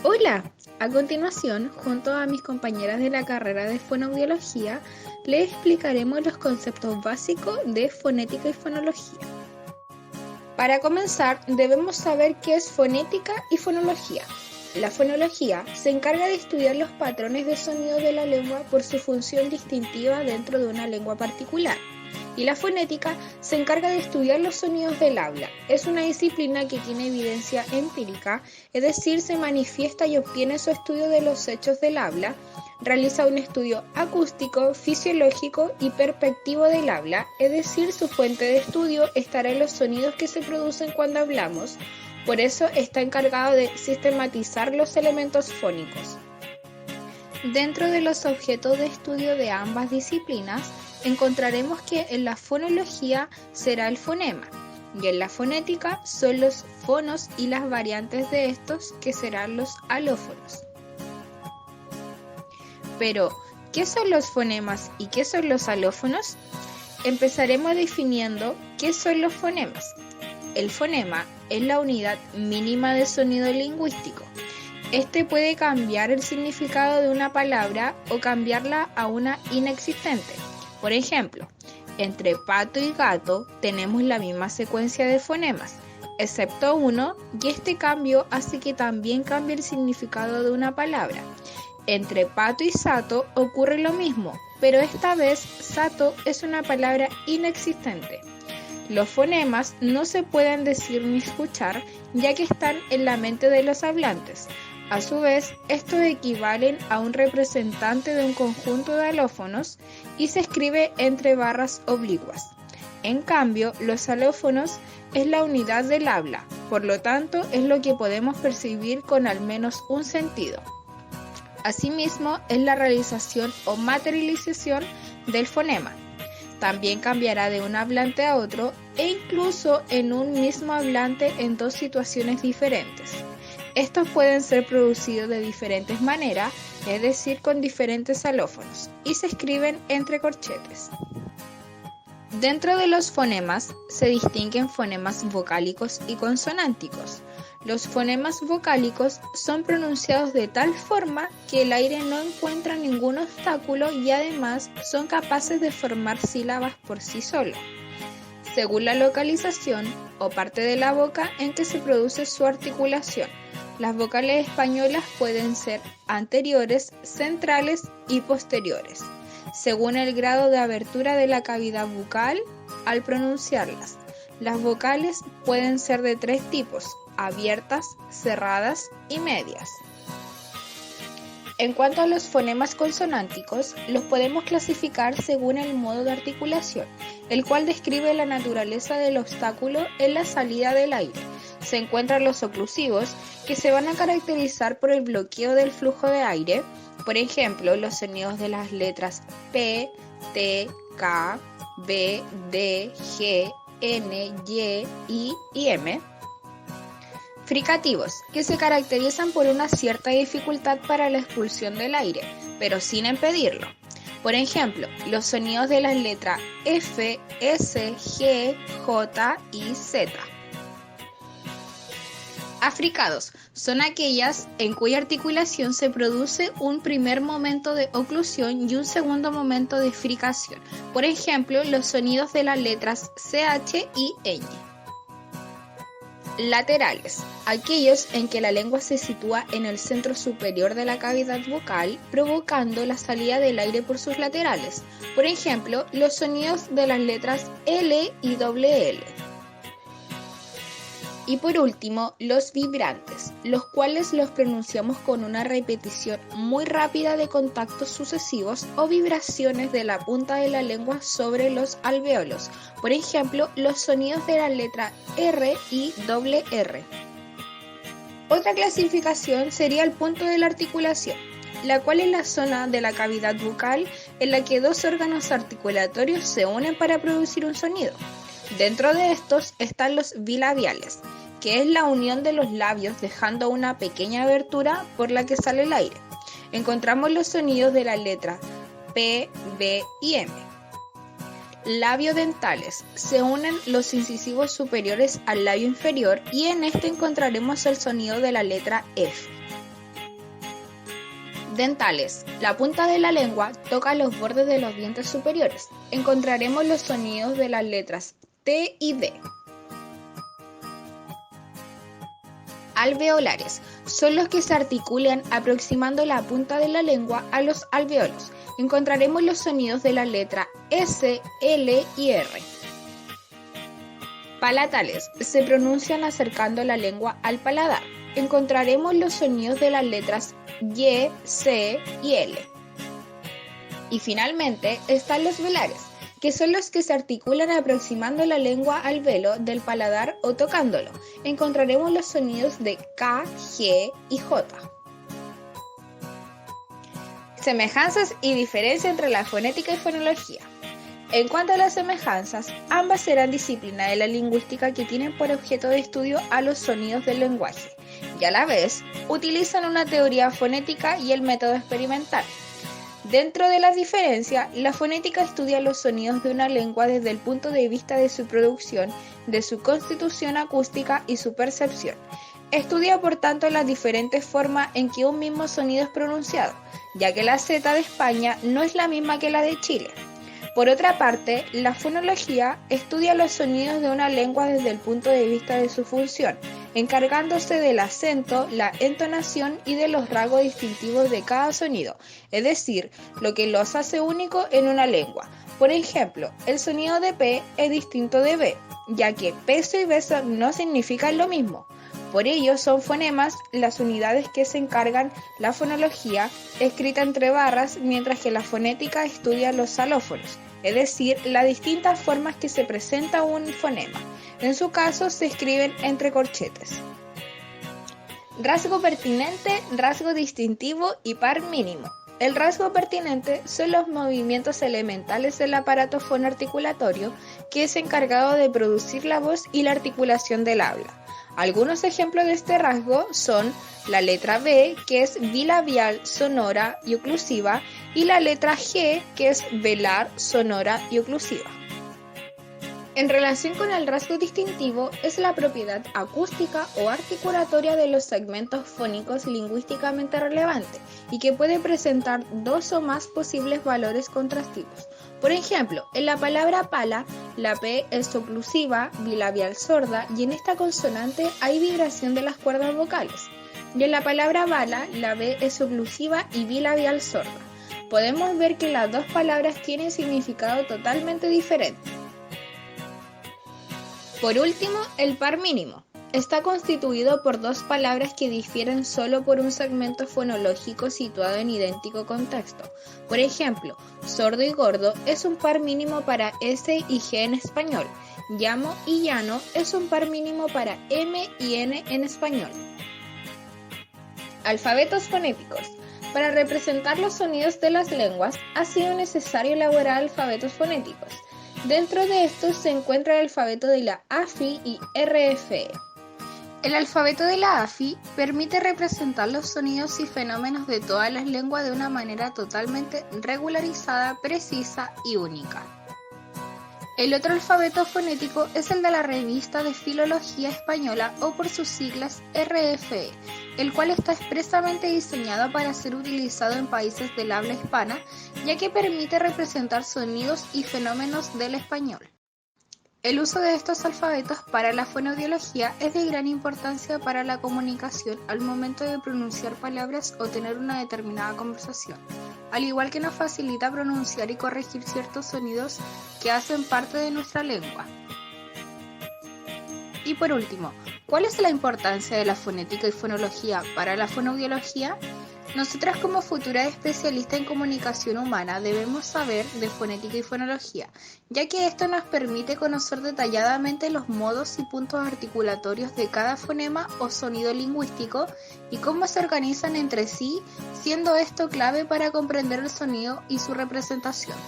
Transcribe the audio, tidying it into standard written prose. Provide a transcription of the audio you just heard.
Hola, a continuación, junto a mis compañeras de la carrera de fonoaudiología, les explicaremos los conceptos básicos de fonética y fonología. Para comenzar, debemos saber qué es fonética y fonología. La fonología se encarga de estudiar los patrones de sonido de la lengua por su función distintiva dentro de una lengua particular. Y la fonética se encarga de estudiar los sonidos del habla. Es una disciplina que tiene evidencia empírica, es decir, se manifiesta y obtiene su estudio de los hechos del habla, realiza un estudio acústico, fisiológico y perspectivo del habla, es decir, su fuente de estudio estará en los sonidos que se producen cuando hablamos, por eso está encargado de sistematizar los elementos fónicos. Dentro de los objetos de estudio de ambas disciplinas, encontraremos que en la fonología será el fonema y en la fonética son los fonos y las variantes de estos que serán los alófonos. Pero, ¿qué son los fonemas y qué son los alófonos? Empezaremos definiendo qué son los fonemas. El fonema es la unidad mínima de sonido lingüístico. Este puede cambiar el significado de una palabra o cambiarla a una inexistente. Por ejemplo, entre pato y gato tenemos la misma secuencia de fonemas, excepto uno, y este cambio hace que también cambie el significado de una palabra. Entre pato y sato ocurre lo mismo, pero esta vez sato es una palabra inexistente. Los fonemas no se pueden decir ni escuchar, ya que están en la mente de los hablantes. A su vez, estos equivalen a un representante de un conjunto de alófonos y se escribe entre barras oblicuas. En cambio, los alófonos es la unidad del habla, por lo tanto es lo que podemos percibir con al menos un sentido. Asimismo, es la realización o materialización del fonema. También cambiará de un hablante a otro e incluso en un mismo hablante en dos situaciones diferentes. Estos pueden ser producidos de diferentes maneras, es decir, con diferentes alófonos, y se escriben entre corchetes. Dentro de los fonemas se distinguen fonemas vocálicos y consonánticos. Los fonemas vocálicos son pronunciados de tal forma que el aire no encuentra ningún obstáculo y además son capaces de formar sílabas por sí solos, según la localización o parte de la boca en que se produce su articulación. Las vocales españolas pueden ser anteriores, centrales y posteriores, según el grado de abertura de la cavidad bucal al pronunciarlas. Las vocales pueden ser de tres tipos: abiertas, cerradas y medias. En cuanto a los fonemas consonánticos, los podemos clasificar según el modo de articulación, el cual describe la naturaleza del obstáculo en la salida del aire. Se encuentran los oclusivos, que se van a caracterizar por el bloqueo del flujo de aire, por ejemplo, los sonidos de las letras P, T, K, B, D, G, N, Y, I y M. Fricativos, que se caracterizan por una cierta dificultad para la expulsión del aire, pero sin impedirlo. Por ejemplo, los sonidos de las letras F, S, G, J y Z. Africados son aquellas en cuya articulación se produce un primer momento de oclusión y un segundo momento de fricación. Por ejemplo, los sonidos de las letras CH y ñ. Laterales, aquellos en que la lengua se sitúa en el centro superior de la cavidad vocal, provocando la salida del aire por sus laterales. Por ejemplo, los sonidos de las letras L y L. Y por último, los vibrantes, los cuales los pronunciamos con una repetición muy rápida de contactos sucesivos o vibraciones de la punta de la lengua sobre los alvéolos. Por ejemplo, los sonidos de la letra R y R. Otra clasificación sería el punto de la articulación, la cual es la zona de la cavidad bucal en la que dos órganos articulatorios se unen para producir un sonido. Dentro de estos están los bilabiales, que es la unión de los labios dejando una pequeña abertura por la que sale el aire. Encontramos los sonidos de la letra P, B y M. Labiodentales. Se unen los incisivos superiores al labio inferior y en este encontraremos el sonido de la letra F. Dentales. La punta de la lengua toca los bordes de los dientes superiores. Encontraremos los sonidos de las letras T y D. Alveolares. Son los que se articulan aproximando la punta de la lengua a los alveolos. Encontraremos los sonidos de la letra S, L y R. Palatales. Se pronuncian acercando la lengua al paladar. Encontraremos los sonidos de las letras Y, C y L. Y finalmente están los velares, que son los que se articulan aproximando la lengua al velo del paladar o tocándolo. Encontraremos los sonidos de K, G y J. Semejanzas y diferencia entre la fonética y fonología. En cuanto a las semejanzas, ambas serán disciplinas de la lingüística que tienen por objeto de estudio a los sonidos del lenguaje, y a la vez utilizan una teoría fonética y el método experimental. Dentro de las diferencias, la fonética estudia los sonidos de una lengua desde el punto de vista de su producción, de su constitución acústica y su percepción. Estudia por tanto las diferentes formas en que un mismo sonido es pronunciado, ya que la Z de España no es la misma que la de Chile. Por otra parte, la fonología estudia los sonidos de una lengua desde el punto de vista de su función, encargándose del acento, la entonación y de los rasgos distintivos de cada sonido, es decir, lo que los hace únicos en una lengua. Por ejemplo, el sonido de P es distinto de B, ya que peso y beso no significan lo mismo. Por ello, son fonemas las unidades que se encargan la fonología, escrita entre barras, mientras que la fonética estudia los alófonos, es decir, las distintas formas que se presenta un fonema. En su caso, se escriben entre corchetes. Rasgo pertinente, rasgo distintivo y par mínimo. El rasgo pertinente son los movimientos elementales del aparato fonoarticulatorio que es encargado de producir la voz y la articulación del habla. Algunos ejemplos de este rasgo son la letra B, que es bilabial, sonora y oclusiva, y la letra G, que es velar, sonora y oclusiva. En relación con el rasgo distintivo, es la propiedad acústica o articulatoria de los segmentos fónicos lingüísticamente relevantes y que puede presentar dos o más posibles valores contrastivos. Por ejemplo, en la palabra pala, la P es oclusiva, bilabial sorda y en esta consonante hay vibración de las cuerdas vocales. Y en la palabra bala, la B es oclusiva y bilabial sorda. Podemos ver que las dos palabras tienen significado totalmente diferente. Por último, el par mínimo. Está constituido por dos palabras que difieren solo por un segmento fonológico situado en idéntico contexto. Por ejemplo, sordo y gordo es un par mínimo para S y G en español. Llamo y llano es un par mínimo para M y N en español. Alfabetos fonéticos. Para representar los sonidos de las lenguas, ha sido necesario elaborar alfabetos fonéticos. Dentro de estos se encuentra el alfabeto de la AFI y RFE. El alfabeto de la AFI permite representar los sonidos y fenómenos de todas las lenguas de una manera totalmente regularizada, precisa y única. El otro alfabeto fonético es el de la Revista de Filología Española o por sus siglas RFE, el cual está expresamente diseñado para ser utilizado en países del habla hispana, ya que permite representar sonidos y fenómenos del español. El uso de estos alfabetos para la fonoaudiología es de gran importancia para la comunicación al momento de pronunciar palabras o tener una determinada conversación, al igual que nos facilita pronunciar y corregir ciertos sonidos que hacen parte de nuestra lengua. Y por último, ¿cuál es la importancia de la fonética y fonología para la fonoaudiología? Nosotras como futuras especialistas en comunicación humana debemos saber de fonética y fonología, ya que esto nos permite conocer detalladamente los modos y puntos articulatorios de cada fonema o sonido lingüístico y cómo se organizan entre sí, siendo esto clave para comprender el sonido y su representación.